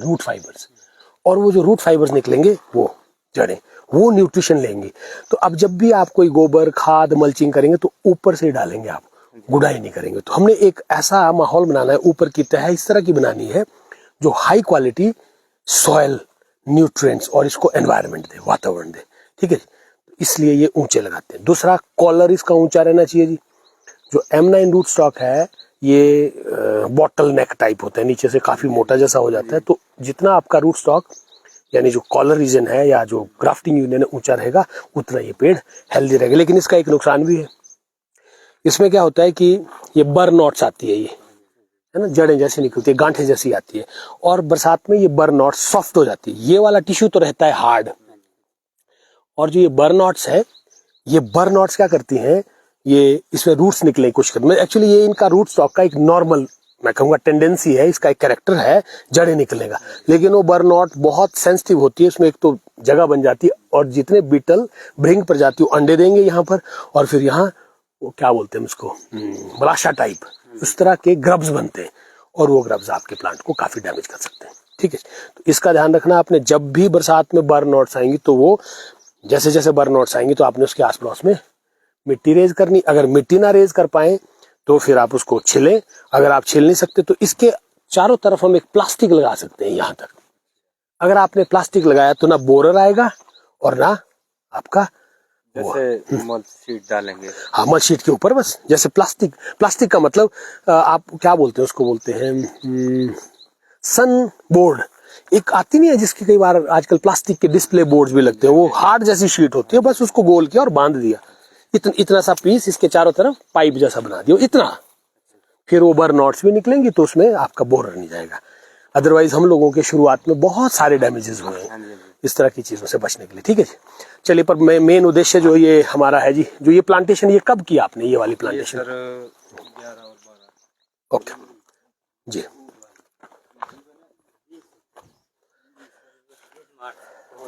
Root fibres, और वो जो रूट फाइबर्स निकलेंगे वो जड़ें, वो न्यूट्रिशन लेंगी। तो अब जब भी आप कोई गोबर खाद मल्चिंग करेंगे तो ऊपर से डालेंगे, आप गुड़ाई नहीं करेंगे। तो हमने एक ऐसा माहौल बनाना है, ऊपर की तह इस तरह की बनानी है जो हाई क्वालिटी सॉयल न्यूट्रिएंट्स और इसको एनवायरनमेंट दे, वातावरण दे, ठीक है। इसलिए ये ऊंचे लगाते हैं। दूसरा, कॉलर इसका ऊंचा रहना चाहिए जी। जो M9 रूट स्टॉक है ये बॉटल नेक टाइप होता है, नीचे से काफी मोटा जैसा हो जाता है। तो जितना आपका रूट स्टॉक यानी जो कॉलर रीजन है या जो ग्राफ्टिंग यूनियन ऊंचा रहेगा, उतना ये पेड़ हेल्दी रहेगा। लेकिन इसका एक नुकसान भी है, इसमें क्या होता है कि ये बर नॉट्स आती है, ये है ना, जड़ें जैसी निकलती है, गांठें जैसी आती है, और बरसात में ये बर नॉट्स सॉफ्ट हो जाती है। ये वाला टिश्यू तो रहता है हार्ड, और जो ये बर नॉट्स है, ये बर नॉट्स क्या करती हैं, ये इसमें रूट्स निकले कुछ कर, एक्चुअली ये इनका रूट स्टॉक का एक नॉर्मल, मैं कहूँगा टेंडेंसी है, इसका एक कैरेक्टर है जड़ें निकलने का। लेकिन वो बर नॉट बहुत सेंसिटिव होती है, उसमें एक तो जगह बन जाती है, और जितने बीटल भृंग प्रजाति अंडे देंगे यहाँ पर, और फिर यहाँ वो क्या बोलते हैं उसको, बलाशा टाइप, उस तरह के ग्रब्स बनते हैं, और वो ग्रब्स आपके प्लांट को काफी डैमेज कर सकते हैं, ठीक है। तो इसका ध्यान रखना आपने, जब भी बरसात में बर नॉट्स आएंगी तो वो जैसे जैसे बर नॉट्स आएंगी तो आपने उसके आस पड़ोस में मिट्टी रेज करनी। अगर मिट्टी ना रेज कर पाए तो फिर आप उसको छिलें। अगर आप छिल नहीं सकते तो इसके चारों तरफ हम एक प्लास्टिक लगा सकते हैं यहाँ तक। अगर आपने प्लास्टिक लगाया तो ना बोरर आएगा और ना आपका, जैसे मल्च शीट डालेंगे, हाँ, मल्च शीट के ऊपर बस जैसे प्लास्टिक का मतलब आप क्या बोलते हैं उसको, बोलते हैं सन बोर्ड, एक आती नहीं है जिसकी कई बार आजकल प्लास्टिक के डिस्प्ले बोर्ड्स भी लगते हैं, वो हार्ड जैसी शीट होती है, बस उसको गोल किया और बांध दिया, इतना सा पीस इसके चारों तरफ पाइप जैसा बना दिया, इतना, फिर वो बर नॉट्स भी निकलेंगी तो उसमें आपका बोरर नहीं जाएगा। अदरवाइज हम लोगों के शुरुआत में बहुत सारे डैमेजेस हुए हैं इस तरह की चीजों से बचने के लिए, ठीक है जी। चलिए, पर मेन उद्देश्य जो ये हमारा है जी, जो ये प्लांटेशन, ये कब किया आपने, ये वाली प्लांटेशन? 11 और 12। ओके जी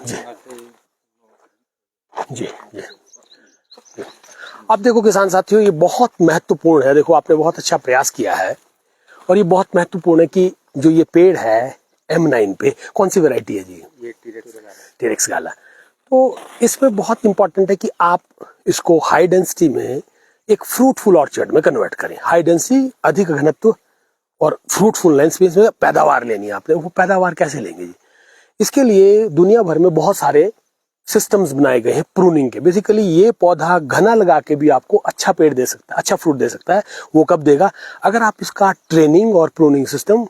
जी जी जी। अब देखो किसान साथियों, ये बहुत महत्वपूर्ण है। देखो आपने बहुत अच्छा प्रयास किया है, और ये बहुत महत्वपूर्ण है कि जो ये पेड़ है M9 पे, कौन सी वैरायटी है जी? ये टेरेक्स गाला। तो इसमें बहुत इंपॉर्टेंट है कि आप इसको हाई डेंसिटी में एक फ्रूटफुल ऑर्चर्ड में कन्वर्ट करें। हाई डेंसिटी, अधिक घनत्व और फ्रूटफुल लेंस में इसमें पैदावार लेनी है आपने। वो पैदावार कैसे लेंगे जी? इसके लिए दुनिया भर में बहुत सारे सिस्टम्स बनाए गए हैं प्रूनिंग के। बेसिकली ये पौधा घना लगा के भी आपको अच्छा पेड़ दे सकता है, अच्छा फ्रूट दे सकता है। वो कब देगा? अगर आप इसका ट्रेनिंग और प्रूनिंग सिस्टम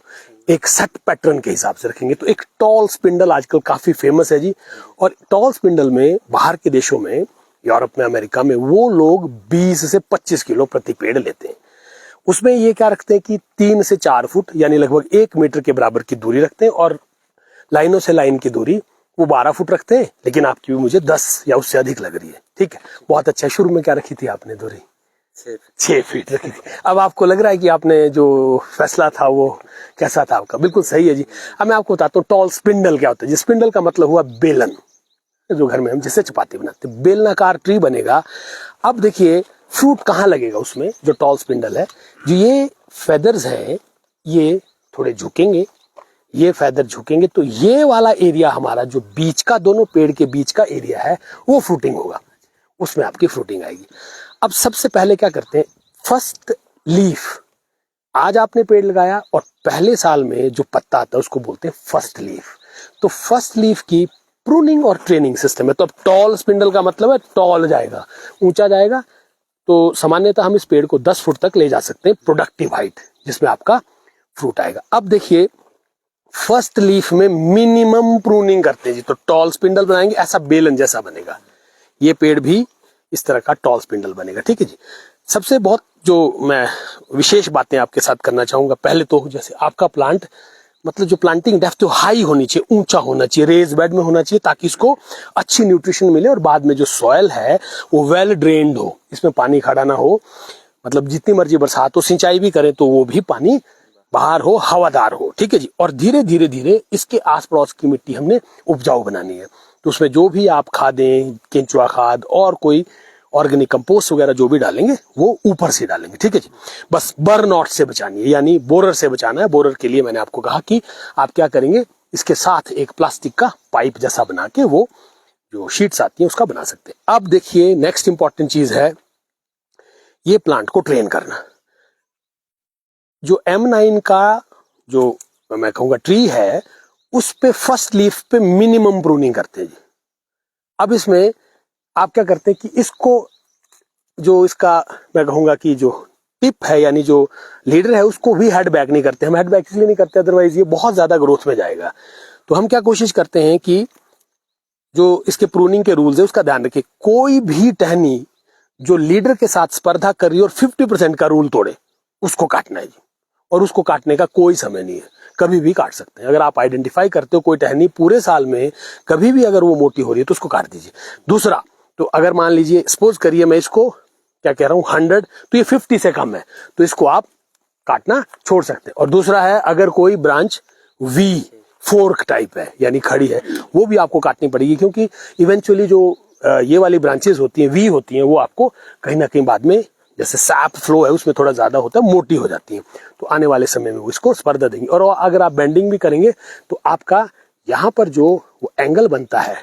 एक सेट पैटर्न के हिसाब से रखेंगे। तो एक टॉल स्पिंडल आजकल काफी फेमस है जी, और टॉल स्पिंडल में बाहर के देशों में, यूरोप में, अमेरिका में, वो लोग 20 से 25 किलो प्रति पेड़ लेते हैं। उसमें ये क्या रखते हैं कि 3 से 4 फुट यानी लगभग 1 मीटर के बराबर की दूरी रखते हैं, और लाइनों से लाइन की दूरी वो 12 फुट रखते हैं। लेकिन आपकी भी मुझे 10 या उससे अधिक लग रही है, ठीक है, बहुत अच्छा। शुरू में क्या रखी थी आपने दूरी? 6 फीट रखी थी। अब आपको लग रहा है कि आपने जो फैसला था वो कैसा था आपका? बिल्कुल सही है जी। अब मैं आपको बताता हूँ टॉल स्पिंडल क्या होता है जी। स्पिंडल का मतलब हुआ बेलन, जो घर में हम जिससे चपाती बनाते हैं, बेलनाकार ट्री बनेगा। अब देखिए फ्रूट कहाँ लगेगा उसमें, जो टॉल स्पिंडल है, जो ये फेदर्स है ये थोड़े झुकेंगे, ये फेदर झुकेंगे, तो ये वाला एरिया हमारा जो बीच का, दोनों पेड़ के बीच का एरिया है, वो फ्रूटिंग होगा, उसमें आपकी फ्रूटिंग आएगी। अब सबसे पहले क्या करते हैं, फर्स्ट लीफ, आज आपने पेड़ लगाया और पहले साल में जो पत्ता आता है उसको बोलते हैं फर्स्ट लीफ। तो फर्स्ट लीफ की प्रूनिंग और ट्रेनिंग सिस्टम है। तो अब टॉल स्पिंडल का मतलब है टॉल जाएगा, ऊंचा जाएगा। तो सामान्यतः हम इस पेड़ को 10 फुट तक ले जा सकते हैं, प्रोडक्टिव हाइट, जिसमें आपका फ्रूट आएगा। अब देखिए फर्स्ट लीफ में मिनिमम प्रूनिंग करते हैं जी, तो टॉल स्पिंडल बनाएंगे, ऐसा बेलन जैसा बनेगा। ये पेड़ भी इस तरह का टॉल स्पिंडल बनेगा, ठीक है जी। सबसे बहुत जो मैं विशेष बातें आपके साथ करना चाहूंगा, पहले तो जैसे आपका प्लांट, मतलब जो प्लांटिंग डेप्थ तो हाई होनी चाहिए, ऊंचा होना चाहिए, रेज बेड में होना चाहिए, ताकि इसको अच्छी न्यूट्रिशन मिले, और बाद में जो सॉयल है वो वेल ड्रेन्ड हो, इसमें पानी खड़ा ना हो। मतलब जितनी मर्जी बरसात हो, सिंचाई भी करें तो वो भी पानी बाहर हो, हवादार हो, ठीक है जी। और धीरे धीरे धीरे इसके आस पड़ोस की मिट्टी हमने उपजाऊ बनानी है। तो उसमें जो भी आप खादें, केंचुआ खाद और कोई ऑर्गेनिक कंपोस्ट वगैरह जो भी डालेंगे वो ऊपर से डालेंगे, ठीक है जी। बस बर नॉट से बचानी है, यानी बोरर से बचाना है। बोरर के लिए मैंने आपको कहा कि आप क्या करेंगे, इसके साथ एक प्लास्टिक का पाइप जैसा बना के वो जो शीट्स आती हैं उसका बना सकते हैं। अब देखिए नेक्स्ट इंपॉर्टेंट चीज है ये प्लांट को ट्रेन करना। जो M9 का जो मैं कहूंगा ट्री है उस पे फर्स्ट लीफ पे मिनिमम प्रूनिंग करते हैं जी। अब इसमें आप क्या करते हैं कि इसको जो इसका मैं कहूंगा कि जो टिप है यानी जो लीडर है उसको भी हेड बैक नहीं करते। हम हेड बैक इसलिए नहीं करते अदरवाइज ये बहुत ज्यादा ग्रोथ में जाएगा। तो हम क्या कोशिश करते हैं कि जो इसके प्रूनिंग के रूल्स है उसका ध्यान रखिए। कोई भी टहनी जो लीडर के साथ स्पर्धा कर रही है और 50% का रूल तोड़े उसको काटना है जी। और उसको काटने का कोई समय नहीं है, कभी भी काट सकते हैं। अगर आप आइडेंटिफाई करते हो कोई टहनी पूरे साल में कभी भी अगर वो मोटी हो रही है तो उसको काट दीजिए। दूसरा, तो अगर मान लीजिए सपोज करिए मैं इसको क्या कह रहा हूं 100 तो ये 50 से कम है तो इसको आप काटना छोड़ सकते हैं। और दूसरा है अगर कोई ब्रांच वी फोर्क टाइप है यानी खड़ी है वो भी आपको काटनी पड़ेगी, क्योंकि इवेंचुअली जो ये वाली ब्रांचेस होती हैं वी होती हैं वो आपको कहीं ना कहीं बाद में जैसे सैप फ्लो है उसमें थोड़ा ज्यादा होता है, मोटी हो जाती है। तो आने वाले समय में वो इसको स्पर्धा देंगे। और अगर आप बेंडिंग भी करेंगे तो आपका यहाँ पर जो वो एंगल बनता है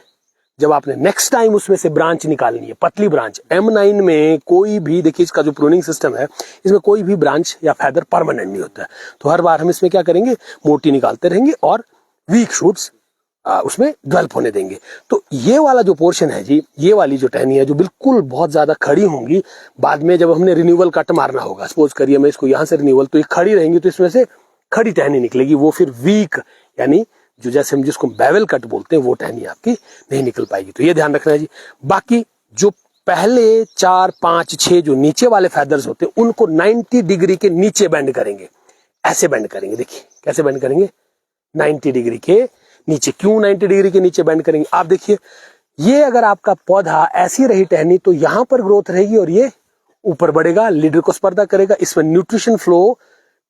जब आपने नेक्स्ट टाइम उसमें से ब्रांच निकालनी है, पतली ब्रांच M9 में कोई भी देखिए इसका जो प्रूनिंग सिस्टम है इसमें कोई भी ब्रांच या फैदर परमानेंट नहीं होता है। तो हर बार हम इसमें क्या करेंगे मोटी निकालते रहेंगे और वीक शूट्स उसमें डेवलप होने देंगे। तो ये वाला जो पोर्शन है जी, ये वाली जो टहनी है जो बिल्कुल बहुत ज्यादा खड़ी होंगी, बाद में जब हमने रिन्यूअल कट मारना होगा, सपोज करिए मैं इसको यहां से रिन्यूअल, तो ये खड़ी रहेंगी तो इसमें से खड़ी टहनी निकलेगी, वो फिर वीक यानी जो जैसे हम जिसको बेवल कट बोलते हैं वो टहनी आपकी नहीं निकल पाएगी। तो ये ध्यान रखना है जी। बाकी जो पहले 4, 5, 6 जो नीचे वाले फैदर्स होते हैं उनको 90 डिग्री के नीचे बेंड करेंगे, ऐसे बेंड करेंगे। देखिए कैसे बेंड करेंगे, 90 डिग्री के नीचे। क्यों 90 डिग्री के नीचे बेंड करेंगे, आप देखिए ये अगर आपका पौधा ऐसी रही टहनी तो यहां पर ग्रोथ रहेगी और ये ऊपर बढ़ेगा, लीडर को स्पर्धा करेगा, इसमें न्यूट्रिशन फ्लो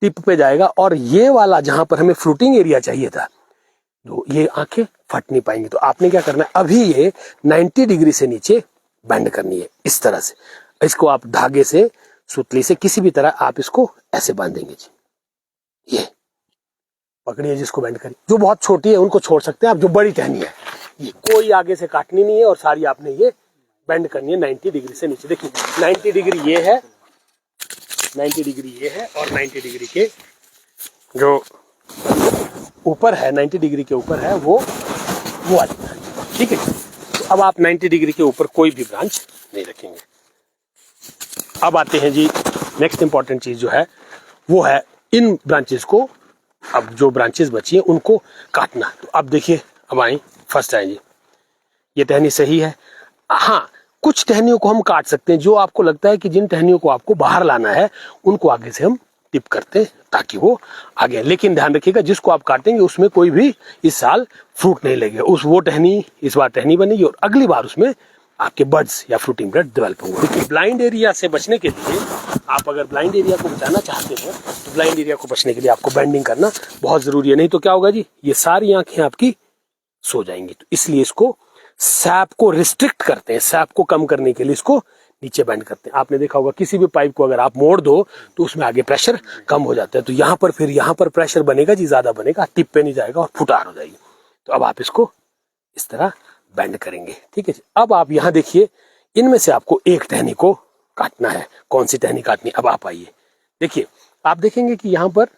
टिप पे जाएगा। और ये वाला जहां पर हमें फ्रूटिंग एरिया चाहिए था तो ये आंखें फट नहीं पाएंगी। तो आपने क्या करना है, अभी ये 90 डिग्री से नीचे बेंड करनी है इस तरह से। इसको आप धागे से, सुतली से, किसी भी तरह आप इसको ऐसे बांधेंगे जी। ये पकड़िए जिसको बेंड करिए। जो बहुत छोटी है उनको छोड़ सकते हैं आप, जो बड़ी टहनी है ये कोई आगे से काटनी नहीं है और सारी आपने ये बेंड करनी है 90 डिग्री से नीचे। देखिए 90 डिग्री ये है, 90 डिग्री ये है और 90 डिग्री के जो ऊपर है, 90 डिग्री के ऊपर है वो वाली ब्रांच, ठीक है। तो अब आप 90 डिग्री के ऊपर कोई भी ब्रांच नहीं रखेंगे। अब आते हैं जी नेक्स्ट इंपॉर्टेंट चीज जो है वो है इन ब्रांचेस को, अब जो ब्रांचेस बची हैं उनको काटना। तो अब देखिए अब आए फर्स्ट आए जी, ये टहनी सही है। हाँ, कुछ टहनियों को हम काट सकते हैं जो आपको लगता है कि जिन टहनियों को आपको बाहर लाना है उनको आगे से हम टिप करते हैं ताकि वो आगे। लेकिन ध्यान रखिएगा जिसको आप काटेंगे उसमें कोई भी इस साल फ्रूट नहीं लगेगा। उस वो टहनी इस बार टहनी बनेगी और अगली बार उसमें आपके बड्स या फ्रूटिंग ब्रेड डेवलप होंगे। देखिए ब्लाइंड एरिया से बचने के लिए आप अगर ब्लाइंड एरिया को बचाना चाहते हैं तो ब्लाइंड एरिया को बचने के लिए आपको बेंडिंग करना बहुत जरूरी है। नहीं तो क्या होगा जी, ये सारी आंखें आपकी सो जाएंगी। तो इसलिए इसको सैप को रिस्ट्रिक्ट करते हैं, सैप को कम करने के लिए इसको नीचे बेंड करते हैं। आपने देखा होगा किसी भी पाइप को अगर आप मोड़ दो तो उसमें आगे प्रेशर कम हो जाता है। तो यहाँ पर फिर यहाँ पर प्रेशर बनेगा जी, ज्यादा बनेगा, टिप पे नहीं जाएगा और फुटार हो जाएगी। तो अब आप इसको इस तरह बेंड करेंगे, ठीक है। अब आप यहाँ देखिए इनमें से आपको एक टहनी को काटना है। कौन सी टहनी काटनी, अब आप आइए देखिए। आप देखेंगे कि यहाँ पर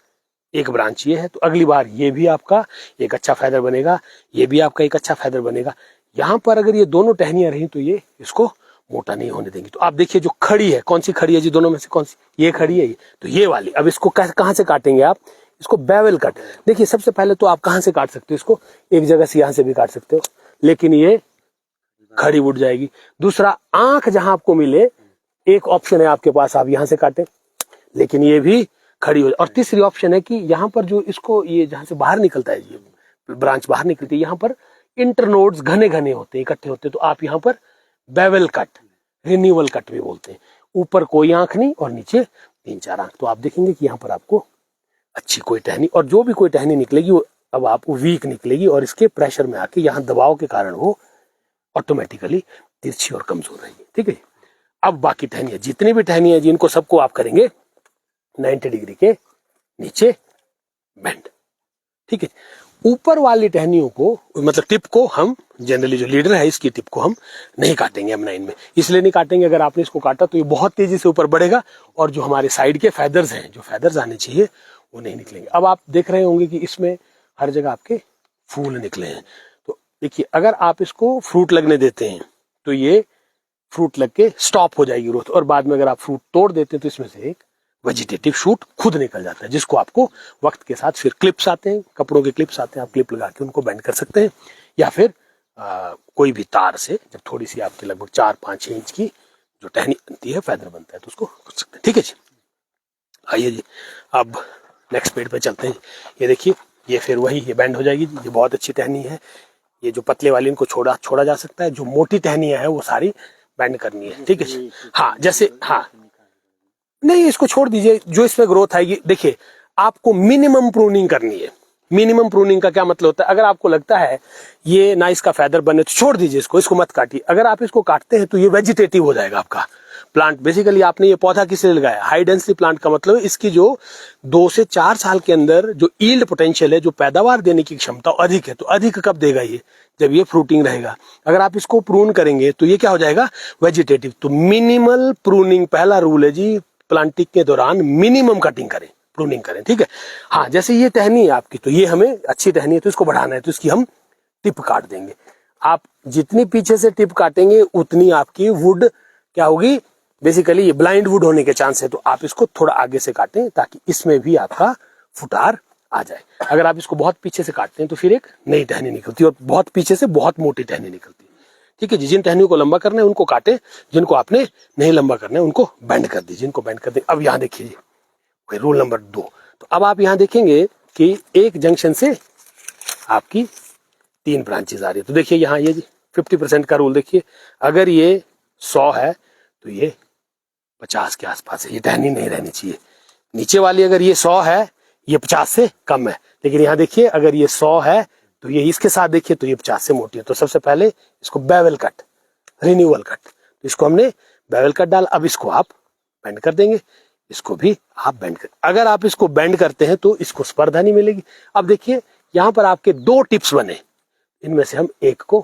एक ब्रांच ये है तो अगली बार ये भी आपका एक अच्छा फैदर बनेगा, ये भी आपका एक अच्छा फैदर बनेगा। यहाँ पर अगर ये दोनों टहनियां रही तो ये इसको मोटा नहीं होने देंगी। तो आप देखिए जो खड़ी है, कौन सी खड़ी है जी दोनों में से, कौन सी, ये खड़ी है ये, तो ये वाली। अब इसको कहाँ से काटेंगे आप, इसको बेवल कट। देखिए सबसे पहले तो आप कहाँ से काट सकते हो इसको, एक जगह से यहाँ से भी काट सकते हो लेकिन ये खड़ी उठ जाएगी। दूसरा, आंख जहां आपको मिले एक ऑप्शन है आपके पास, आप यहां से काटें लेकिन ये भी खड़ी हो। और तीसरी ऑप्शन है कि यहाँ पर जो इसको ये जहां से बाहर निकलता है जी, ब्रांच बाहर निकलती है, यहाँ पर इंटरनोड्स घने घने होते हैं, इकट्ठे होते हैं। तो आप यहाँ पर बेवल कट, रिन्यूअल कट भी बोलते हैं। ऊपर कोई आंख नहीं और नीचे 3-4 आंख। तो आप देखेंगे कि यहाँ पर आपको अच्छी कोई टहनी, और जो भी कोई टहनी निकलेगी वो अब आपको वीक निकलेगी और इसके प्रेशर में आके यहाँ दबाव के कारण वो ऑटोमेटिकली तिरछी और कमजोर रहेगी, ठीक है। अब बाकी टहनियां, जितनी भी टहनियां जी, इनको सबको आप करेंगे 90 डिग्री के नीचे बेंड, ठीक है। ऊपर वाली टहनियों को, मतलब टिप को हम जनरली, जो लीडर है इसकी टिप को हम नहीं काटेंगे M9 में। इसलिए नहीं काटेंगे, अगर आपने इसको काटा तो ये बहुत तेजी से ऊपर बढ़ेगा और जो हमारे साइड के फेदर्स हैं, जो फेदर्स आने चाहिए वो नहीं निकलेंगे। अब आप देख रहे होंगे कि इसमें हर जगह आपके फूल निकले हैं। तो देखिए, अगर आप इसको फ्रूट लगने देते हैं तो ये फ्रूट लग के स्टॉप हो जाएगी ग्रोथ, और बाद में अगर आप फ्रूट तोड़ देते हैं तो इसमें से एक वेजिटेटिव शूट खुद निकल जाता है, जिसको आपको वक्त के साथ फिर क्लिप्स आते हैं, कपड़ों के क्लिप्स आते हैं, आप क्लिप लगा के उनको बेंड कर सकते हैं, या फिर कोई भी तार से, जब थोड़ी सी आपकी लगभग 4-5 इंच की जो टहनी बनती है, फेदर बनता है, तो उसको कर सकते हैं। ठीक है जी, आइए जी, अब नेक्स्ट पेड़ पे चलते हैं। ये देखिए, ये फिर वही, ये बेंड हो जाएगी। ये बहुत अच्छी टहनी है। ये जो पतले वाली, इनको छोड़ा जा सकता है। जो मोटी टहनियां है वो सारी बेंड करनी है। ठीक है जी, हाँ, जैसे, हाँ, नहीं, इसको छोड़ दीजिए, जो इसमें ग्रोथ आएगी। देखिए, आपको मिनिमम प्रूनिंग करनी है। मिनिमम प्रूनिंग का क्या मतलब होता है? अगर आपको लगता है ये ना इसका फेदर बने तो छोड़ दीजिए इसको मत काटिए। अगर आप इसको काटते हैं तो ये वेजिटेटिव हो जाएगा आपका प्लांट। बेसिकली आपने ये पौधा किस लिए लगाया? हाई डेंसिटी प्लांट का मतलब है इसकी जो 2 से 4 साल के अंदर जो यील्ड पोटेंशियल है, जो पैदावार देने की क्षमता अधिक है। तो अधिक कब देगा ये? जब ये फ्रूटिंग रहेगा। अगर आप इसको प्रून करेंगे तो ये क्या हो जाएगा? वेजिटेटिव। तो मिनिमल प्रूनिंग पहला रूल है जी, प्लांटिंग के दौरान मिनिमम कटिंग करें, प्रूनिंग करें। ठीक है, हाँ, जैसे ये टहनी है आपकी, तो ये हमें अच्छी टहनी है तो इसको बढ़ाना है, तो इसकी हम टिप काट देंगे। आप जितनी पीछे से टिप काटेंगे उतनी आपकी वुड क्या होगी? बेसिकली ये ब्लाइंड वुड होने के चांस है, तो आप इसको थोड़ा आगे से काटें ताकि इसमें भी आपका फुटार आ जाए। अगर आप इसको बहुत पीछे से काटते हैं तो फिर एक नई टहनी निकलती है, और बहुत पीछे से बहुत मोटी टहनी निकलती है। ठीक है जी, जिन टहनियों को लंबा करना है उनको काटे, जिनको आपने नहीं लंबा करना है उनको बेंड कर दीजिए, जिनको बेंड कर दे। अब यहाँ देखिए जी, रूल नंबर 2। तो अब आप यहाँ देखेंगे कि एक जंक्शन से आपकी 3 ब्रांचेस आ रही है। तो देखिए यहाँ ये जी 50% का रूल देखिए, अगर ये 100 है तो ये 50 के आसपास है, ये टहनी नहीं रहनी चाहिए। नीचे वाली अगर ये 100 है, ये 50 से कम है। लेकिन यहाँ देखिए, अगर ये 100 है तो ये इसके साथ देखिए तो ये 50 से मोटी है। तो सबसे पहले इसको बेवल कट, रिन्यूअल कट, तो इसको हमने बेवल कट डाला। अब इसको आप बेंड कर देंगे, इसको भी आप बेंड कर। अगर आप इसको बेंड करते हैं तो इसको स्पर्धा नहीं मिलेगी। अब देखिए, यहाँ पर आपके 2 टिप्स बने, इनमें से हम एक को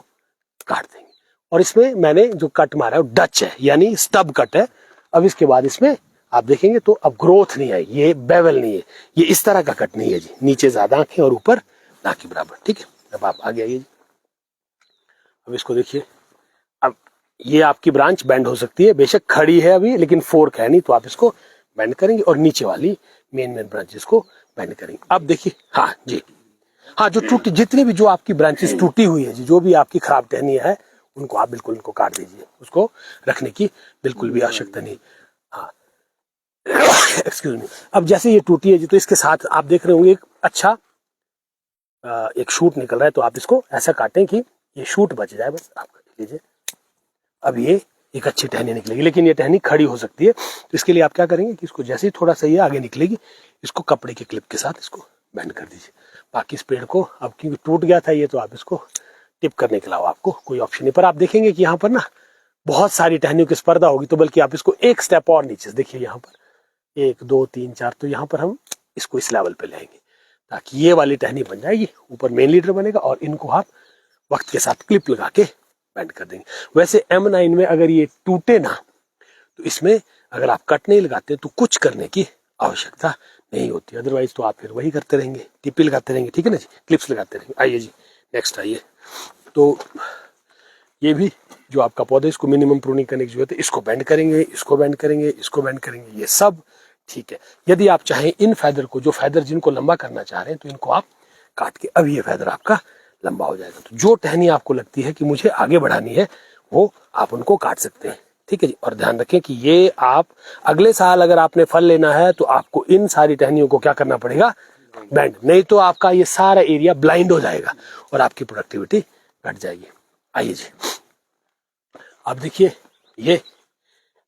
काट देंगे, और इसमें मैंने जो कट मारा है वो डच है, यानी स्टब कट है। अब इसके बाद इसमें आप देखेंगे तो अब ग्रोथ नहीं है, ये बेवल नहीं है, ये इस तरह का कट नहीं है जी, नीचे ज्यादा आंखें और ऊपर ना के बराबर। ठीक है, अब आप आगे आइए जी। अब इसको देखिए, अब ये आपकी ब्रांच बेंड हो सकती है, बेशक खड़ी है अभी, लेकिन फोर्क है नहीं, तो आप इसको बेंड करेंगे और नीचे वाली मेन ब्रांचेस को बेंड करेंगे। अब देखिए, हाँ जी, हाँ, जो टूटी, जितनी भी जो आपकी ब्रांचेस टूटी हुई है जी, जो भी आपकी खराब टहनी है, उनको आप बिल्कुल उनको काट दीजिए, उसको रखने की बिल्कुल भी आवश्यकता नहीं। हाँ, एक्सक्यूज मी। अब जैसे ये टूटी है जी, तो इसके साथ आप देख रहे होंगे एक अच्छा एक शूट निकल रहा है, तो आप इसको ऐसा काटें कि ये शूट बच जाए, बस आप काट लीजिए। अब ये एक अच्छी टहनी निकलेगी, लेकिन ये टहनी खड़ी हो सकती है, तो इसके लिए आप क्या करेंगे कि इसको जैसे ही थोड़ा सा ये आगे निकलेगी, इसको कपड़े के क्लिप के साथ इसको बेंड कर दीजिए। बाकी इस पेड़ को, अब क्योंकि टूट गया था ये, तो आप इसको टिप करने के अलावा आपको कोई ऑप्शन नहीं। पर आप देखेंगे कि यहाँ पर ना बहुत सारी टहनियों की स्पर्धा होगी, तो बल्कि आप इसको एक स्टेप और नीचे देखिए, यहाँ पर 1 2 3 4, तो यहाँ पर हम इसको इस लेवल पे लाएंगे ताकि ये वाली टहनी बन जाएगी, ऊपर मेन लीडर बनेगा, और इनको आप वक्त के साथ क्लिप लगा के बेंड कर देंगे। वैसे M9 में अगर ये टूटे ना, तो इसमें अगर आप कट नहीं लगाते तो कुछ करने की आवश्यकता नहीं होती, अदरवाइज तो आप फिर वही करते रहेंगे, टिप्पी लगाते रहेंगे। ठीक है ना जी, क्लिप्स लगाते रहेंगे। आइए जी, नेक्स्ट आइए। तो ये भी जो आपका पौधा, इसको मिनिमम प्रूनिंग करने की जरूरत है, इसको बेंड करेंगे, इसको बेंड करेंगे, इसको बेंड करेंगे, ये सब ठीक है। यदि आप चाहें इन फेदर को, जो फेदर जिनको लंबा करना चाह रहे हैं, तो इनको आप काट के, अब ये फेदर आपका लंबा हो जाएगा। तो जो टहनी आपको लगती है कि मुझे आगे बढ़ानी है, वो आप उनको काट सकते हैं। ठीक है जी, और ध्यान रखें कि ये आप अगले साल अगर आपने फल लेना है तो आपको इन सारी टहनियों को क्या करना पड़ेगा? बेंड, नहीं तो आपका ये सारा एरिया ब्लाइंड हो जाएगा और आपकी प्रोडक्टिविटी घट जाएगी। आइए जी, अब देखिए ये,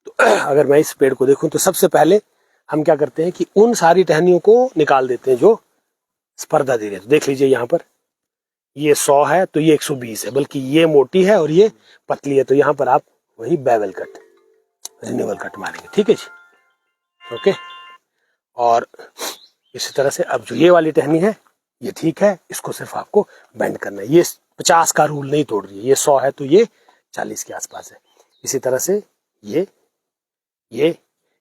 तो अगर मैं इस पेड़ को देखूं तो सबसे पहले हम क्या करते हैं कि उन सारी टहनियों को निकाल देते हैं जो स्पर्धा दे रहे हैं। तो देख लीजिए, यहाँ पर ये 100 है तो ये 120 है, बल्कि ये मोटी है और ये पतली है, तो यहाँ पर आप वही बेवल कट, रिन्यूअल कट मारेंगे। ठीक है जी, ओके। और इसी तरह से अब जो ये वाली टहनी है, ये ठीक है, इसको सिर्फ आपको बेंड करना है। ये 50 का रूल नहीं तोड़ रही है, ये 100 है तो ये 40 के आसपास है। इसी तरह से ये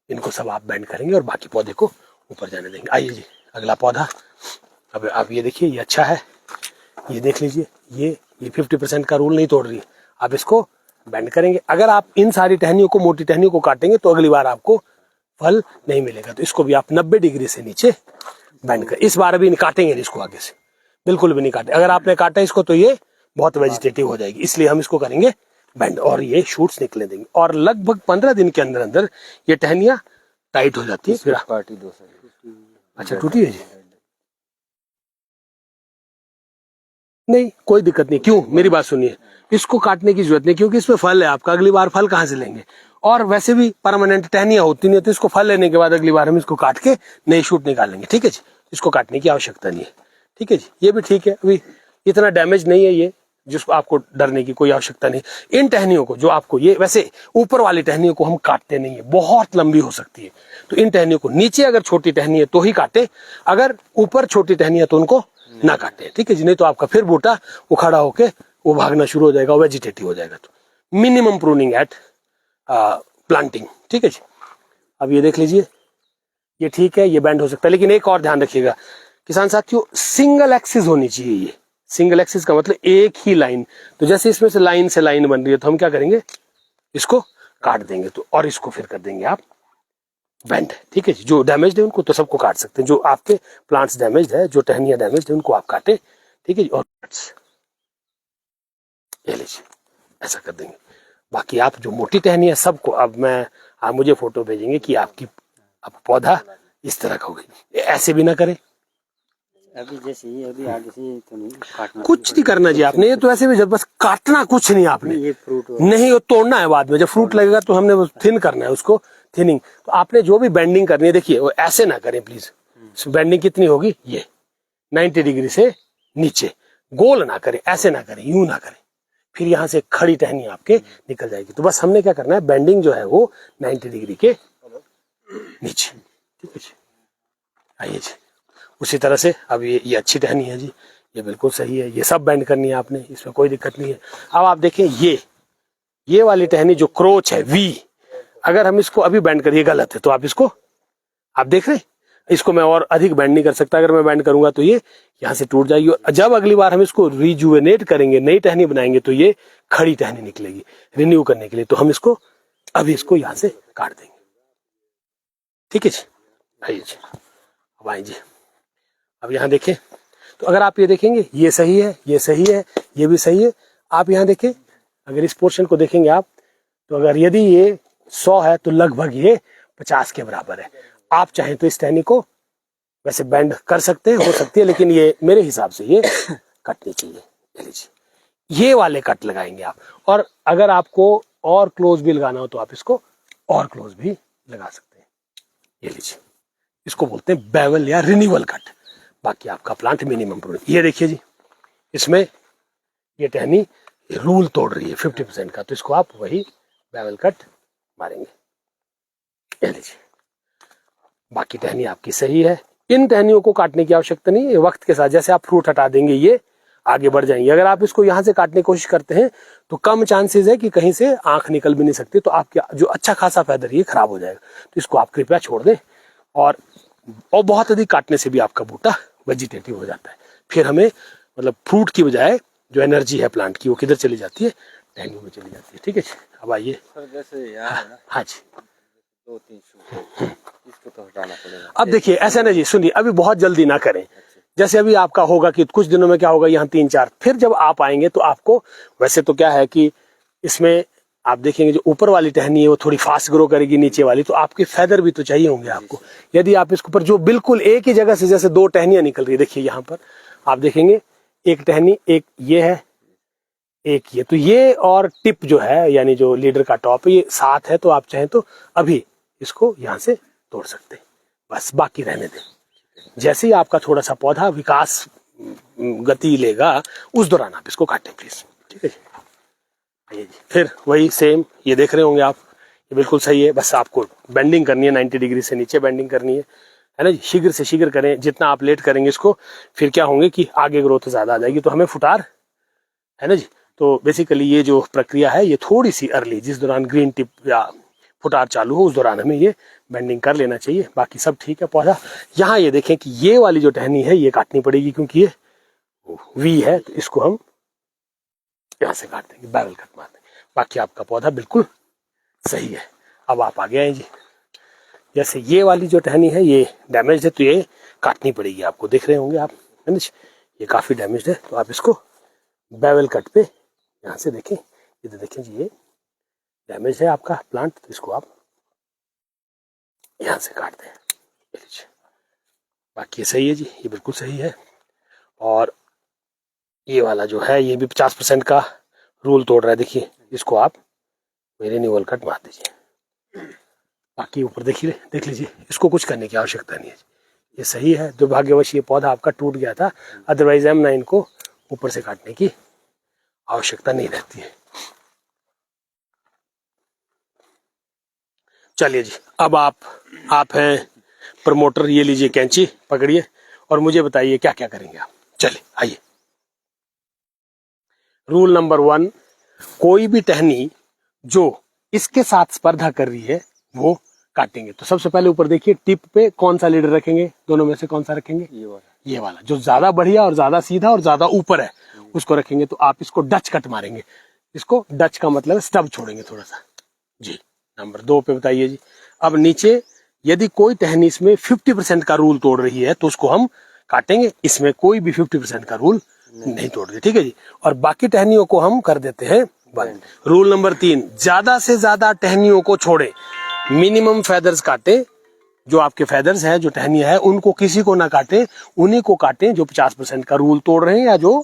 इनको सब आप बेंड करेंगे और बाकी पौधे को ऊपर जाने देंगे। आइए जी अगला पौधा। अब आप ये देखिए, ये अच्छा है, ये देख लीजिए, ये 50% का रूल नहीं तोड़ रही है। आप इसको बेंड करेंगे। अगर आप इन सारी टहनियों को, मोटी टहनियों को काटेंगे तो अगली बार आपको फल नहीं मिलेगा। तो इसको भी आप 90 डिग्री से नीचे बेंड कर। इस बार अभी काटेंगे नहीं इसको, आगे से बिल्कुल भी नहीं काटे। अगर आपने काटा इसको तो ये बहुत वेजिटेटिव हो जाएगी, इसलिए हम इसको करेंगे बेंड और ये शूट्स निकले देंगे। और लगभग 15 दिन के अंदर अंदर ये टहनियां टाइट हो जाती है। फिर पार्टी 2 अच्छा टूटी है जी, नहीं कोई दिक्कत नहीं। क्यों, मेरी बात सुनिए, इसको काटने की जरूरत नहीं, क्योंकि इसमें फल है आपका। अगली बार फल कहाँ से लेंगे? और वैसे भी परमानेंट टहनियां होती नहीं, तो इसको फल लेने के बाद अगली बार हम इसको काट के नई शूट निकालेंगे। ठीक है जी, इसको काटने की आवश्यकता नहीं है। ठीक है जी, ये भी ठीक है, अभी इतना डैमेज नहीं है ये, जिसको आपको डरने की कोई आवश्यकता नहीं। इन टहनियों को जो आपको, ये वैसे ऊपर वाली टहनियों को हम काटते नहीं है, बहुत लंबी हो सकती है, तो इन टहनियों को नीचे अगर छोटी टहनी है तो ही काटे, अगर ऊपर छोटी टहनी है तो उनको ना काटे। ठीक है जी, नहीं तो आपका फिर बूटा उखाड़ा होके वो भागना शुरू हो जाएगा, वेजिटेटिव हो जाएगा। तो मिनिमम प्रूनिंग एट प्लांटिंग। ठीक है जी, अब ये देख लीजिए, ये ठीक है, ये बैंड हो सकता है, लेकिन एक और ध्यान रखिएगा किसान साथियों, सिंगल एक्सिस होनी चाहिए। ये सिंगल एक्सिस का मतलब एक ही लाइन। तो जैसे इसमें से लाइन बन रही है तो हम क्या करेंगे, इसको काट देंगे। तो और इसको फिर कर देंगे आप बेंड। ठीक है जी, जो डैमेज है उनको तो सबको काट सकते हैं, जो आपके प्लांट्स डैमेज है, जो टहनियां डैमेज है उनको आप काटे। ठीक है जी, और ये लीजिए ऐसा कर देंगे। बाकी आप जो मोटी टहनी है सबको, अब आप मुझे फोटो भेजेंगे कि आपकी अब पौधा इस तरह का हो गई। ऐसे भी ना करें, अभी जैसे ये अभी आगे से तो नहीं काटना, कुछ नहीं करना जी आपने, ये तो ऐसे भी जब बस काटना कुछ नहीं आपने, ये फ्रूट नहीं वो तोड़ना है बाद में, जब फ्रूट लगेगा तो हमने थिन करना है उसको, थिनिंग। तो आपने जो भी बेंडिंग करनी है, देखिए वो ऐसे ना करें प्लीज। बेंडिंग कितनी होगी, ये 90 डिग्री से नीचे, गोल ना करें, ऐसे ना करें, यूं ना करें, फिर यहाँ से खड़ी टहनी आपके निकल जाएगी। तो बस हमने क्या करना है, बेंडिंग जो है वो 90 डिग्री के नीचे। ठीक है जी, आइए जी उसी तरह से अब ये अच्छी टहनी है जी, ये बिल्कुल सही है, ये सब बेंड करनी है आपने, इसमें कोई दिक्कत नहीं है। अब आप देखें ये वाली टहनी जो क्रोच है वी, अगर हम इसको अभी बेंड करिए गलत है, तो आप इसको, आप देख रहे हैं, इसको मैं और अधिक बेंड नहीं कर सकता। अगर मैं बेंड करूंगा तो ये यहाँ से टूट जाएगी, और जब अगली बार हम इसको रिजुवेनेट करेंगे, नई टहनी बनाएंगे, तो ये खड़ी टहनी निकलेगी रिन्यू करने के लिए। तो हम इसको अभी इसको यहाँ से काट देंगे। ठीक है जी, आइए जी, अब आइए जी, अब यहाँ देखें, तो अगर आप ये देखेंगे, ये सही है, ये सही है, ये भी सही है। आप यहाँ देखें, अगर इस पोर्शन को देखेंगे आप, तो अगर यदि ये 100 है तो लगभग ये 50 के बराबर है। आप चाहें तो इस टहनी को वैसे बेंड कर सकते हैं, हो सकती है, लेकिन ये मेरे हिसाब से ये कटनी चाहिए। ले लीजिए, ये वाले कट लगाएंगे आप। और अगर आपको और क्लोज भी लगाना हो तो आप इसको और क्लोज भी लगा सकते हैं। ये लीजिए, इसको बोलते हैं बेवल या रिन्यूअल कट। बाकी आपका प्लांट मिनिमम प्रूनिंग। ये देखिए जी, इसमें ये टहनी रूल तोड़ रही है 50% का, तो इसको आप वही बेवल कट मारेंगे। ये लीजिए, बाकी टहनी आपकी सही है। इन टहनियों को काटने की आवश्यकता नहीं है, वक्त के साथ जैसे आप फ्रूट हटा देंगे ये आगे बढ़ जाएंगे। अगर आप इसको यहाँ से काटने की कोशिश करते हैं तो कम चांसेस है कि कहीं से आंख निकल भी नहीं सकती, तो आपका जो अच्छा खासा फैदर ये खराब हो जाएगा। तो इसको आप कृपया छोड़ दें, और बहुत अधिक काटने से भी आपका बूटा वेजिटेटिव हो जाता है। फिर हमें मतलब फ्रूट की बजाय जो एनर्जी है प्लांट की वो किधर चली जाती है, टहनियों में चली जाती है। ठीक है जी, अब आइए। सर जैसे यहाँ है ना, हाँ जी, 2-3 शूट इसको तो हटाना पड़ेगा। अब देखिए ऐसा ना जी, सुनिए, अभी बहुत जल्दी ना करें। जैसे अभी आपका होगा कि कुछ दिनों में क्या होगा, यहाँ 3-4, फिर जब आप आएंगे तो आपको, वैसे तो क्या है कि इसमें आप देखेंगे जो ऊपर वाली टहनी है वो थोड़ी फास्ट ग्रो करेगी, नीचे वाली तो आपके फेदर भी तो चाहिए होंगे आपको। यदि आप इसके ऊपर जो बिल्कुल एक ही जगह से जैसे 2 टहनियां निकल रही है, देखिए यहाँ पर आप देखेंगे एक टहनी, एक ये है, एक ये, तो ये और टिप जो है यानी जो लीडर का टॉप है ये साथ है, तो आप चाहें तो अभी इसको यहाँ से तोड़ सकते हैं, बस बाकी रहने दें। जैसे ही आपका थोड़ा सा पौधा विकास गति लेगा उस दौरान आप इसको काटें प्लीज। ठीक है जी, फिर वही सेम, ये देख रहे होंगे आप, ये बिल्कुल सही है, बस आपको बेंडिंग करनी है, 90 डिग्री से नीचे बेंडिंग करनी है। है ना जी, शीघ्र से शीघ्र करें। जितना आप लेट करेंगे इसको, फिर क्या होंगे कि आगे ग्रोथ ज्यादा आ जाएगी, तो हमें फुटार, है ना जी। तो बेसिकली ये जो प्रक्रिया है ये थोड़ी सी अर्ली, जिस दौरान ग्रीन टिप या फुटार चालू हो उस दौरान हमें ये बेंडिंग कर लेना चाहिए। बाकी सब ठीक है पौधा। यहाँ ये देखें कि ये वाली जो टहनी है ये काटनी पड़ेगी, क्योंकि ये वी है, तो इसको हम यहाँ से काट देंगे, बैरल कट मार देंगे। बाकी आपका पौधा बिल्कुल सही है। अब आप आगे आए जी। जैसे ये वाली जो टहनी है ये डैमेज है, तो ये काटनी पड़ेगी आपको, देख रहे होंगे आप, है ना, ये काफी डैमेज है। तो आप इसको बेवल कट पे यहाँ से देखें, ये देखें जी, ये डैमेज है आपका प्लांट, तो इसको आप यहाँ से काट दें। बाकी ये सही है जी, ये बिल्कुल सही है। और ये वाला जो है ये भी 50% का रूल तोड़ रहा है, देखिए इसको आप मेरे निवल कट मार दीजिए। बाकी ऊपर देखिए, देख लीजिए, इसको कुछ करने की आवश्यकता नहीं है, ये सही है। दुर्भाग्यवश ये पौधा आपका टूट गया था, अदरवाइज M9 को ऊपर से काटने की आवश्यकता नहीं रहती है। चलिए जी, अब आप हैं प्रमोटर, ये लीजिए कैंची पकड़िए और मुझे बताइए क्या क्या करेंगे आप। चलिए आइए। रूल नंबर 1, कोई भी टहनी जो इसके साथ स्पर्धा कर रही है वो काटेंगे। तो सबसे पहले ऊपर देखिए, टिप पे कौन सा लीडर रखेंगे, दोनों में से कौन सा रखेंगे? ये वाला जो ज्यादा बढ़िया और ज्यादा सीधा और ज्यादा ऊपर है उसको रखेंगे। तो आप इसको डच कट मारेंगे। इसको डच का मतलब स्टब छोड़ेंगे थोड़ा सा जी। नंबर 2 पे बताइए जी। अब नीचे यदि कोई टहनी इसमें 50% का रूल तोड़ रही है तो उसको हम काटेंगे। इसमें कोई भी 50% का रूल नहीं तोड़ रही, ठीक है जी। और बाकी टहनियों को हम कर देते हैं बंद। रूल नंबर 3, ज्यादा से ज्यादा टहनियों को छोड़े, मिनिमम फेदर्स काटे। जो आपके फेदर्स हैं, जो टहनियां है, उनको किसी को ना काटे, उन्हीं को काटें जो 50% का रूल तोड़ रहे हैं या जो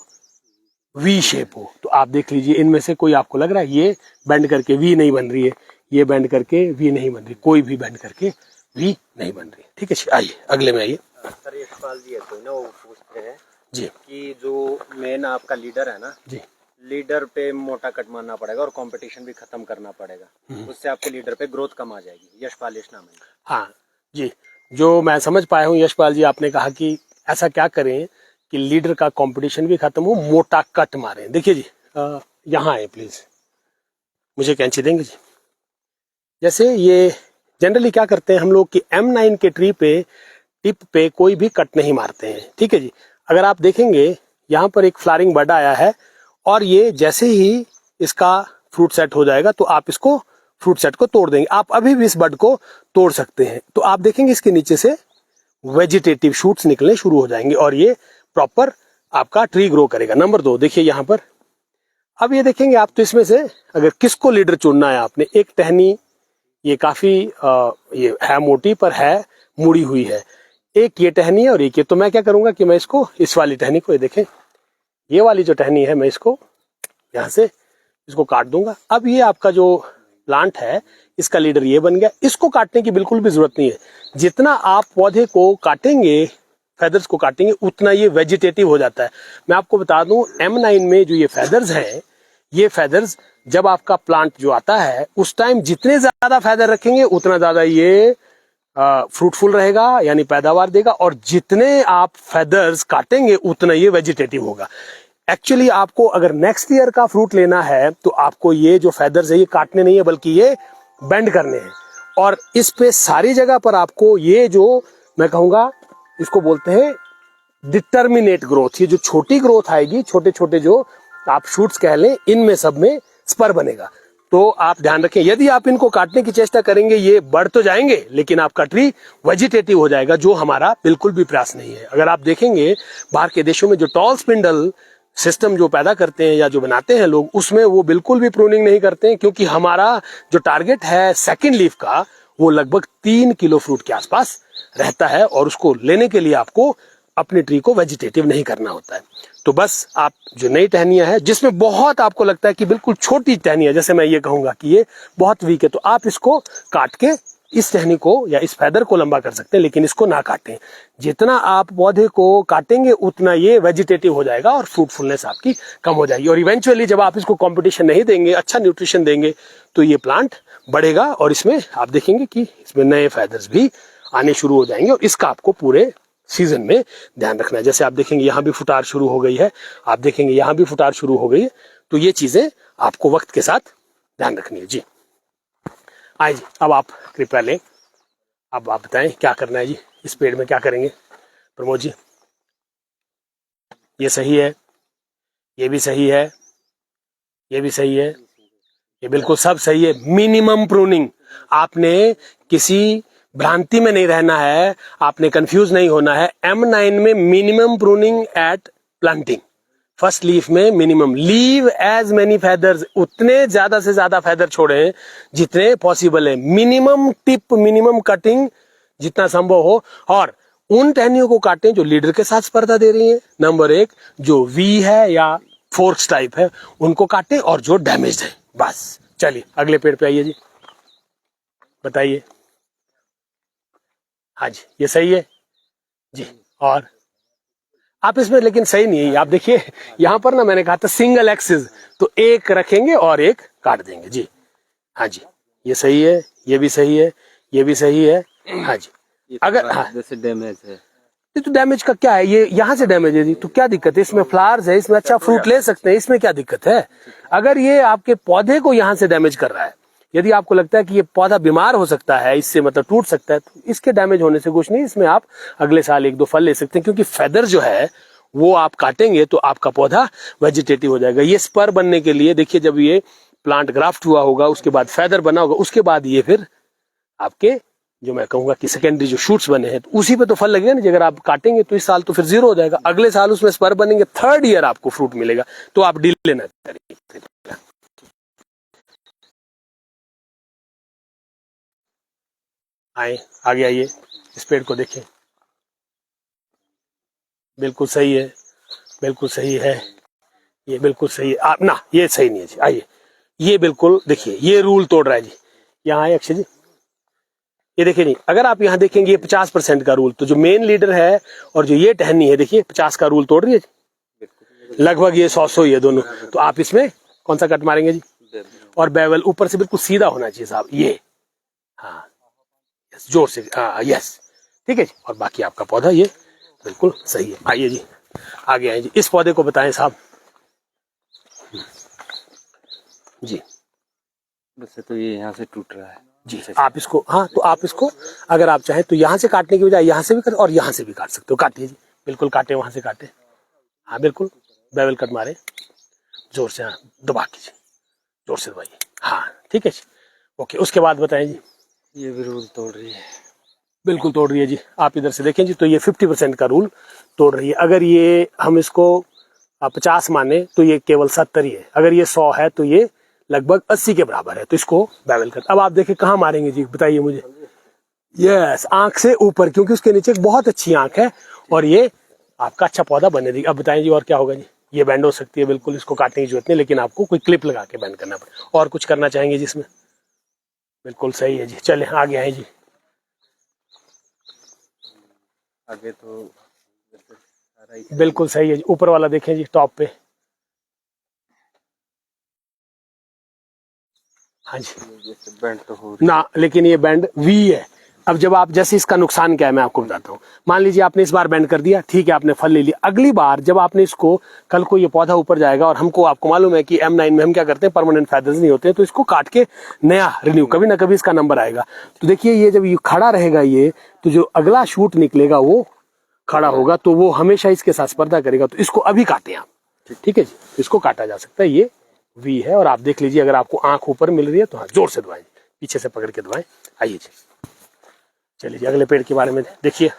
वी शेप हो। तो आप देख लीजिए, इनमें से कोई आपको लग रहा है ये बेंड करके वी नहीं बन रही है, ये बेंड करके वी नहीं बन रही, कोई भी बेंड करके वी नहीं बन रही, ठीक है। आइए अगले में आइए। सर एक सवाल जी है, कोई ना वो पूछते हैं जी कि जो मेन आपका लीडर है ना जी, लीडर पे मोटा कट मारना पड़ेगा और कंपटीशन भी खत्म करना पड़ेगा, उससे आपके लीडर पे ग्रोथ कम आ जाएगी। यशपाल इस नाम है। हाँ जी, जो मैं समझ पाया हूँ यशपाल जी, आपने कहा कि ऐसा क्या करें कि लीडर का कंपटीशन भी खत्म हो, मोटा कट मारें। देखिए जी, यहाँ आए प्लीज, मुझे कैंची देंगे जी। जैसे ये जनरली क्या करते हैं हम लोग कि M9 के ट्री पे टिप पे कोई भी कट नहीं मारते हैं, ठीक है जी। अगर आप देखेंगे यहाँ पर एक फ्लावरिंग बड आया है और ये जैसे ही इसका फ्रूट सेट हो जाएगा तो आप इसको फ्रूट सेट को तोड़ देंगे। आप अभी भी इस बड को तोड़ सकते हैं। तो आप देखेंगे इसके नीचे से वेजिटेटिव शूट्स निकलने शुरू हो जाएंगे और ये प्रॉपर आपका ट्री ग्रो करेगा। नंबर 2 देखिए यहाँ पर, अब ये देखेंगे आप, तो इसमें से अगर किसको लीडर चुनना है आपने, एक टहनी ये काफी ये है मोटी पर है मुड़ी हुई है, एक ये टहनी है और एक ये। तो मैं क्या करूंगा कि मैं इसको, इस वाली टहनी को, ये देखें ये वाली जो टहनी है, मैं इसको यहाँ से इसको काट दूंगा। अब ये आपका जो प्लांट है इसका लीडर ये बन गया। इसको काटने की बिल्कुल भी जरूरत नहीं है। जितना आप पौधे को काटेंगे, फेदर्स को काटेंगे, उतना ये वेजिटेटिव हो जाता है। मैं आपको बता दूं, M9 में जो ये फेदर्स हैं, ये फेदर्स जब आपका प्लांट जो आता है उस टाइम जितने ज्यादा फेदर रखेंगे उतना ज्यादा ये फ्रूटफुल रहेगा, यानी पैदावार देगा। और जितने आप फेदर्स काटेंगे उतना ये वेजिटेटिव होगा। एक्चुअली आपको अगर नेक्स्ट ईयर का फ्रूट लेना है तो आपको ये जो फेदर्स है ये काटने नहीं है, बल्कि ये बेंड करने हैं। और इस पे सारी जगह पर आपको ये जो मैं कहूंगा, इसको बोलते हैं डिटर्मिनेट ग्रोथ। ये जो छोटी ग्रोथ आएगी, छोटे छोटे जो आप शूट्स कह लें, इनमें सब में स्पर बनेगा। तो आप ध्यान रखें, यदि आप इनको काटने की चेष्टा करेंगे ये बढ़ तो जाएंगे लेकिन आपका ट्री वेजिटेटिव हो जाएगा, जो हमारा बिल्कुल भी प्रयास नहीं है। अगर आप देखेंगे बाहर के देशों में जो टॉल स्पिंडल सिस्टम जो पैदा करते हैं या जो बनाते हैं लोग, उसमें वो बिल्कुल भी प्रूनिंग नहीं करते हैं, क्योंकि हमारा जो टारगेट है सेकंड लीफ का वो लगभग 3 किलो फ्रूट के आसपास रहता है और उसको लेने के लिए आपको अपने ट्री को वेजिटेटिव नहीं करना होता है। तो बस आप जो नई टहनियां है जिसमें बहुत आपको लगता है कि बिल्कुल छोटी टहनियां, जैसे मैं ये कहूंगा कि ये बहुत वीक है, तो आप इसको काट के इस टहनी को या इस फेदर को लंबा कर सकते हैं, लेकिन इसको ना काटें। जितना आप पौधे को काटेंगे उतना ये वेजिटेटिव हो जाएगा और फ्रूटफुलनेस आपकी कम हो जाएगी। और इवेंचुअली जब आप इसको कंपटीशन नहीं देंगे, अच्छा न्यूट्रिशन देंगे, तो ये प्लांट बढ़ेगा और इसमें आप देखेंगे कि इसमें नए फेदर्स भी आने शुरू हो जाएंगे और इसका आपको पूरे सीजन में ध्यान रखना है। जैसे आप देखेंगे यहाँ भी फुटार शुरू हो गई है, आप देखेंगे यहाँ भी फुटार शुरू हो गई है, तो ये चीजें आपको वक्त के साथ ध्यान रखनी है जी। आए जी, अब आप कृपया लें, अब आप बताएं क्या करना है जी, इस पेड़ में क्या करेंगे प्रमोद जी? ये सही है, ये भी सही है, ये भी सही है, ये बिल्कुल सब सही है। मिनिमम प्रूनिंग, आपने किसी भ्रांति में नहीं रहना है, आपने कंफ्यूज नहीं होना है। M9 में minimum pruning at planting, first leaf में minimum, leave as many feathers, उतने ज्यादा से ज्यादा फेदर छोड़े जितने पॉसिबल है, मिनिमम टिप, मिनिमम कटिंग जितना संभव हो, और उन टहनियों को काटें जो लीडर के साथ स्पर्धा दे रही है। नंबर 1, जो वी है या फोर्क्स टाइप है उनको काटें, और जो डैमेज है बस। चलिए अगले पेड़ पे आइए जी, बताइए। हाँ जी, ये सही है जी। और आप इसमें, लेकिन सही नहीं है, आप देखिए यहां पर ना मैंने कहा था सिंगल एक्सिस, तो एक रखेंगे और एक काट देंगे जी। हाँ जी, ये सही है, ये भी सही है, ये भी सही है। हाँ जी, अगर हाँ जैसे डैमेज है तो डैमेज का क्या है, ये यहाँ से डैमेज है जी, तो क्या दिक्कत है? इसमें फ्लावर्स है, इसमें अच्छा फ्रूट ले सकते हैं, इसमें क्या दिक्कत है? अगर ये आपके पौधे को यहाँ से डैमेज कर रहा है, यदि आपको लगता है कि ये पौधा बीमार हो सकता है, इससे मतलब टूट सकता है, तो इसके डैमेज होने से कुछ नहीं, इसमें आप अगले साल 1-2 फल ले सकते हैं, क्योंकि फेदर जो है वो आप काटेंगे तो आपका पौधा वेजिटेटिव हो जाएगा। ये स्पर बनने के लिए, देखिए जब ये प्लांट ग्राफ्ट हुआ होगा, उसके बाद फेदर बना होगा, उसके बाद ये फिर आपके जो मैं कहूंगा कि सेकेंडरी जो शूट्स बने हैं, तो उसी पे तो फल लगेगा ना। अगर आप काटेंगे तो इस साल तो फिर 0 हो जाएगा, अगले साल उसमें स्पर बनेंगे, 3rd ईयर आपको फ्रूट मिलेगा। तो आप डील लेना करिए। आए आगे आइए, इस पेड़ को देखें, बिल्कुल सही है, बिल्कुल सही है, ये बिल्कुल सही है। आप ना, ये सही नहीं है जी। आइए, ये बिल्कुल देखिए, ये रूल तोड़ रहा है जी। यहाँ आए अक्षय जी, ये देखिए नहीं, अगर आप यहाँ देखेंगे ये 50% का रूल, तो जो मेन लीडर है और जो ये टहनी है, देखिए 50 का रूल तोड़ रही है जी, लगभग ये 100 ही है दोनों। तो आप इसमें कौन सा कट मारेंगे जी? और बेवल ऊपर से बिल्कुल सीधा होना चाहिए साहब, ये, हाँ जोर से, हाँ यस, ठीक है जी। और बाकी आपका पौधा ये बिल्कुल सही है। आइए जी, आगे आइए जी, इस पौधे को बताएं साहब जी। वैसे तो ये यहाँ से टूट रहा है जी, आप इसको, हाँ तो आप इसको अगर आप चाहें तो यहाँ से काटने की बजाय यहाँ से भी कर, और यहाँ से भी काट सकते हो। काटिए जी, बिल्कुल काटे, वहां से काटे, हाँ बिल्कुल बेवल कट मारे, जोर से, हाँ दबा कीजिए, जोर से दबाइए, हाँ ठीक है जी, ओके। उसके बाद बताएं जी। ये भी रूल तोड़ रही है, बिल्कुल तोड़ रही है जी। आप इधर से देखें जी, तो ये 50% का रूल तोड़ रही है। अगर ये हम इसको 50 माने तो ये केवल 70 ही है, अगर ये 100 है तो ये लगभग 80 के बराबर है। तो इसको बेवल कर। अब आप देखें कहाँ मारेंगे जी, बताइए मुझे। यस, आंख से ऊपर, क्योंकि उसके नीचे एक बहुत अच्छी आंख है और ये आपका अच्छा पौधा बनने देगी। अब बताएं जी और क्या होगा जी? ये बैंड हो सकती है, बिल्कुल इसको काटने की जरूरत नहीं, लेकिन आपको कोई क्लिप लगा के बैंड करना पड़े। और कुछ करना चाहेंगे जिसमें? बिल्कुल सही है जी। चले आगे आए जी। आगे तो बिल्कुल सही है जी, ऊपर वाला देखें जी, टॉप पे, हाँ जी बैंड तो हो ना, लेकिन ये बैंड वी है। अब जब आप, जैसे इसका नुकसान क्या है मैं आपको बताता हूँ। मान लीजिए आपने इस बार बैंड कर दिया, ठीक है, आपने फल ले लिया, अगली बार जब आपने इसको, कल को ये पौधा ऊपर जाएगा, और हमको, आपको मालूम है कि M9 में हम क्या करते हैं, परमानेंट फेदर्स नहीं होते हैं, तो इसको काट के नया रिन्यू, कभी ना कभी इसका नंबर आएगा। तो देखिए ये जब ये खड़ा रहेगा ये, तो जो अगला शूट निकलेगा वो खड़ा होगा, तो वो हमेशा इसके साथ स्पर्धा करेगा। तो इसको अभी काटें आप, ठीक है जी, इसको काटा जा सकता है, ये वी है। और आप देख लीजिए, अगर आपको आंख ऊपर मिल रही है तो हाँ जोर से दबाएं, पीछे से पकड़ के दबाएं। आइए जी, चलिए जी अगले पेड़ के बारे में देखिए।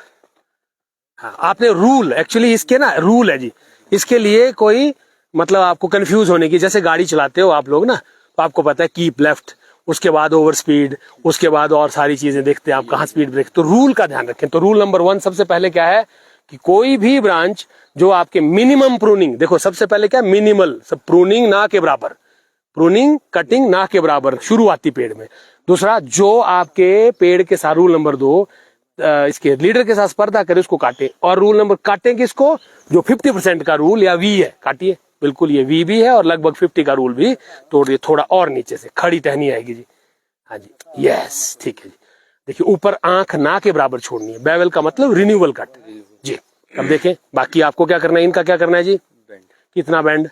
हाँ, आपने रूल, एक्चुअली इसके ना रूल है जी, इसके लिए कोई मतलब आपको कंफ्यूज होने की, जैसे गाड़ी चलाते हो आप लोग ना, तो आपको पता है कीप लेफ्ट, उसके बाद ओवर स्पीड, उसके बाद और सारी चीजें देखते हैं आप, कहाँ स्पीड ब्रेक। तो रूल का ध्यान रखें। तो रूल नंबर 1 सबसे पहले क्या है कि कोई भी ब्रांच जो आपके मिनिमम प्रूनिंग, देखो सबसे पहले क्या, मिनिमल, सब प्रूनिंग ना के बराबर, प्रूनिंग कटिंग ना के बराबर शुरुआती पेड़ में। दूसरा, जो आपके पेड़ के साथ, रूल नंबर 2, इसके लीडर के साथ स्पर्धा करे उसको काटे। और रूल नंबर, काटे किसको, जो 50% का रूल या वी है, काटिए, बिल्कुल ये वी भी है, और लगभग 50 का रूल भी तोड़ दिए। थोड़ा और नीचे से खड़ी टहनी आएगी जी, हाँ जी, यस ठीक है जी। देखिए ऊपर आंख ना के बराबर छोड़नी है। बेवल का मतलब रिन्यूअल कट जी। अब देखें बाकी आपको क्या करना है, इनका क्या करना है जी, कितना बैंड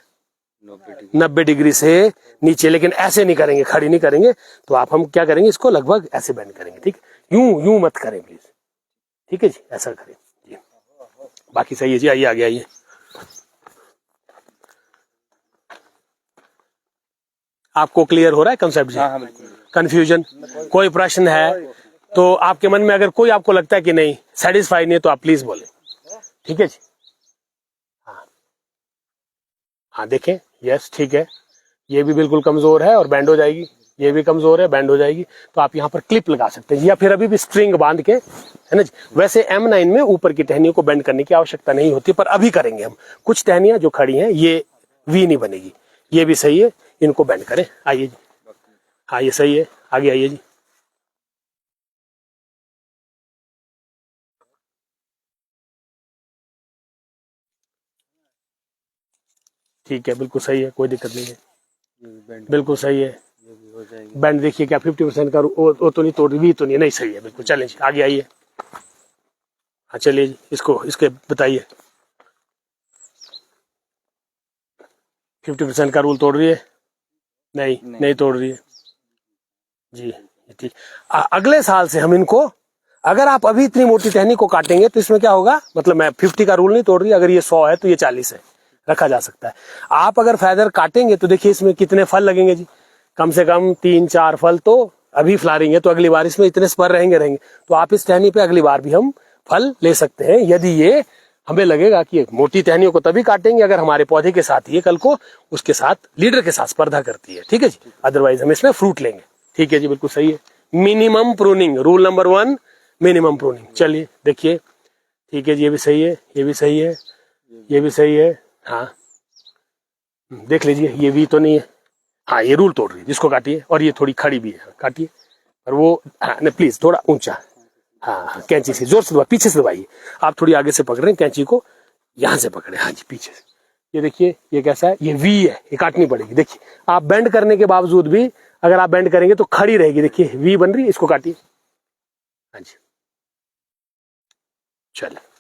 90 डिग्री से नीचे, लेकिन ऐसे नहीं करेंगे, खड़ी नहीं करेंगे। तो आप हम क्या करेंगे, इसको लगभग ऐसे बैंड करेंगे, ठीक, यूं मत करें प्लीज, ठीक है जी, ऐसा करें जी। बाकी सही है जी, आइए आगे आइए। आपको क्लियर हो रहा है कंसेप्ट जी? हाँ बिल्कुल। कंफ्यूजन, कोई प्रश्न है तो आपके मन में, अगर कोई आपको लगता है कि नहीं सेटिस्फाई नहीं है तो आप प्लीज बोले, ठीक है जी। हाँ देखें, यस ठीक है, ये भी बिल्कुल कमजोर है और बैंड हो जाएगी, ये भी कमजोर है, बैंड हो जाएगी। तो आप यहाँ पर क्लिप लगा सकते हैं या फिर अभी भी स्ट्रिंग बांध के, है ना जी। वैसे M9 में ऊपर की टहनियों को बेंड करने की आवश्यकता नहीं होती, पर अभी करेंगे हम। कुछ टहनियां जो खड़ी हैं ये वी नहीं बनेगी, ये भी सही है, इनको बेंड करें। आइए जी, हाँ ये सही है, आगे आइए जी। ठीक है, बिल्कुल सही है, कोई दिक्कत नहीं है, बिल्कुल सही है। बैंड देखिए क्या 50% का वो तो नहीं तोड़, वी तो नहीं, नहीं सही है बिल्कुल। चलें जी, आगे आइए। हाँ चलिए जी, इसको इसके बताइए 50% का रूल तोड़ रही है? नहीं तोड़ रही है जी, ठीक। अगले साल से हम इनको, अगर आप अभी इतनी मोटी टहनी को काटेंगे तो इसमें क्या होगा, मतलब मैं 50 का रूल नहीं तोड़ रही, अगर ये 100 है तो ये 40 है, रखा जा सकता है। आप अगर फेदर काटेंगे तो देखिए इसमें कितने फल लगेंगे जी, कम से कम 3-4 फल तो अभी फ्लावरिंग है, तो अगली बार इसमें इतने स्पर रहेंगे। तो आप इस टहनी पे अगली बार भी हम फल ले सकते हैं, यदि ये हमें लगेगा कि मोटी टहनियों को तभी काटेंगे अगर हमारे पौधे के साथ ये कल को उसके साथ लीडर के साथ स्पर्धा करती है, ठीक है जी। अदरवाइज हम इसमें फ्रूट लेंगे, ठीक है जी, बिल्कुल सही है। Minimum pruning, rule number 1 minimum pruning. चलिए देखिए, ठीक है जी, ये भी सही है, ये भी सही है, ये भी सही है। हाँ देख लीजिए, ये भी तो नहीं है, हाँ ये रूल तोड़ रही है, जिसको काटिए। और ये थोड़ी खड़ी भी है, काटिए। और वो हाँ प्लीज थोड़ा ऊंचा, हाँ कैंची से जोर से दबा, पीछे से दबाइए। आप थोड़ी आगे से पकड़ रहे हैं कैंची को, यहाँ से पकड़े, हाँ जी पीछे से। ये देखिए ये कैसा है, ये वी है, ये काटनी पड़ेगी। देखिए आप बेंड करने के बावजूद भी अगर आप बेंड करेंगे तो खड़ी रहेगी, देखिए वी बन रही है, इसको काटिए। हाँ जी चलिए।